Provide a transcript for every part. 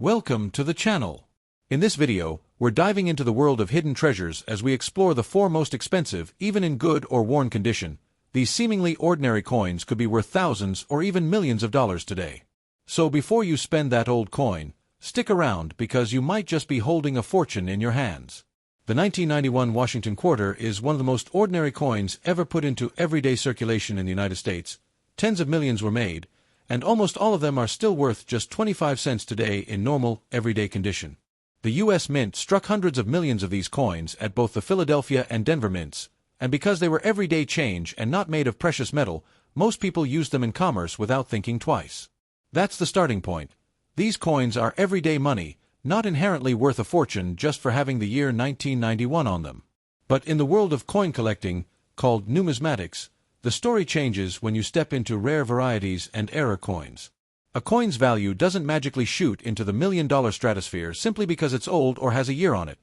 Welcome to the channel. In this video, we're diving into the world of hidden treasures as we explore the four most expensive, even in good or worn condition. These seemingly ordinary coins could be worth thousands or even millions of dollars today. So before you spend that old coin, stick around because you might just be holding a fortune in your hands. The 1991 Washington quarter is one of the most ordinary coins ever put into everyday circulation in the United States. Tens of millions were made, and almost all of them are still worth just 25 cents today in normal, everyday condition. The U.S. Mint struck hundreds of millions of these coins at both the Philadelphia and Denver mints, and because they were everyday change and not made of precious metal, most people used them in commerce without thinking twice. That's the starting point. These coins are everyday money, not inherently worth a fortune just for having the year 1991 on them. But in the world of coin collecting, called numismatics, the story changes when you step into rare varieties and era coins. A coin's value doesn't magically shoot into the million-dollar stratosphere simply because it's old or has a year on it.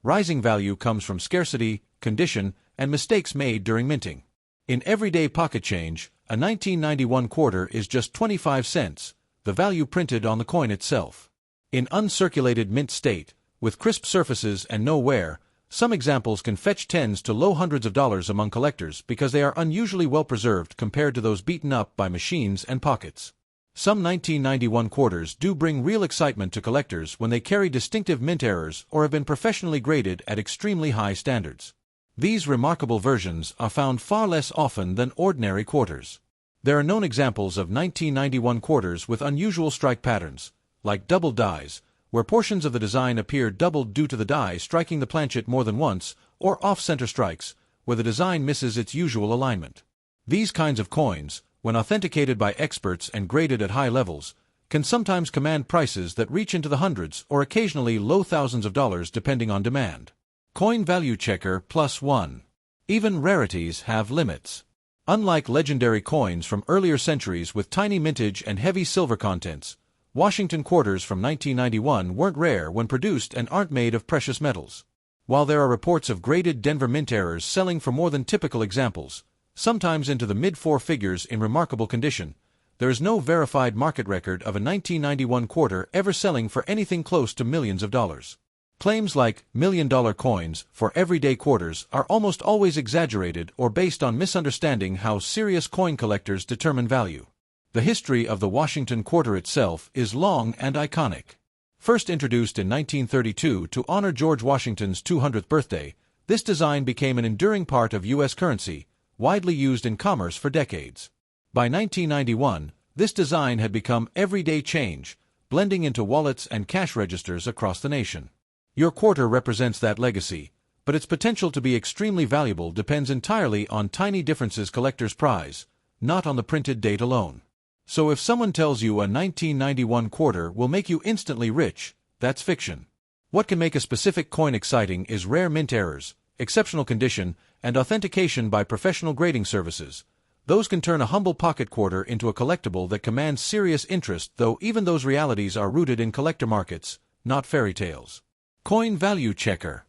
Rising value comes from scarcity, condition, and mistakes made during minting. In everyday pocket change, a 1991 quarter is just 25 cents, the value printed on the coin itself. In uncirculated mint state, with crisp surfaces and no wear, some examples can fetch tens to low hundreds of dollars among collectors because they are unusually well preserved compared to those beaten up by machines and pockets. Some 1991 quarters do bring real excitement to collectors when they carry distinctive mint errors or have been professionally graded at extremely high standards. These remarkable versions are found far less often than ordinary quarters. There are known examples of 1991 quarters with unusual strike patterns, like double dies, where portions of the design appear doubled due to the die striking the planchet more than once, or off-center strikes, where the design misses its usual alignment. These kinds of coins, when authenticated by experts and graded at high levels, can sometimes command prices that reach into the hundreds or occasionally low thousands of dollars depending on demand. Coin Value Checker +1. Even rarities have limits. Unlike legendary coins from earlier centuries with tiny mintage and heavy silver contents, Washington quarters from 1991 weren't rare when produced and aren't made of precious metals. While there are reports of graded Denver mint errors selling for more than typical examples, sometimes into the mid-four figures in remarkable condition, there is no verified market record of a 1991 quarter ever selling for anything close to millions of dollars. Claims like million-dollar coins for everyday quarters are almost always exaggerated or based on misunderstanding how serious coin collectors determine value. The history of the Washington quarter itself is long and iconic. First introduced in 1932 to honor George Washington's 200th birthday, this design became an enduring part of U.S. currency, widely used in commerce for decades. By 1991, this design had become everyday change, blending into wallets and cash registers across the nation. Your quarter represents that legacy, but its potential to be extremely valuable depends entirely on tiny differences collectors prize, not on the printed date alone. So if someone tells you a 1991 quarter will make you instantly rich, that's fiction. What can make a specific coin exciting is rare mint errors, exceptional condition, and authentication by professional grading services. Those can turn a humble pocket quarter into a collectible that commands serious interest, though even those realities are rooted in collector markets, not fairy tales. Coin Value Checker.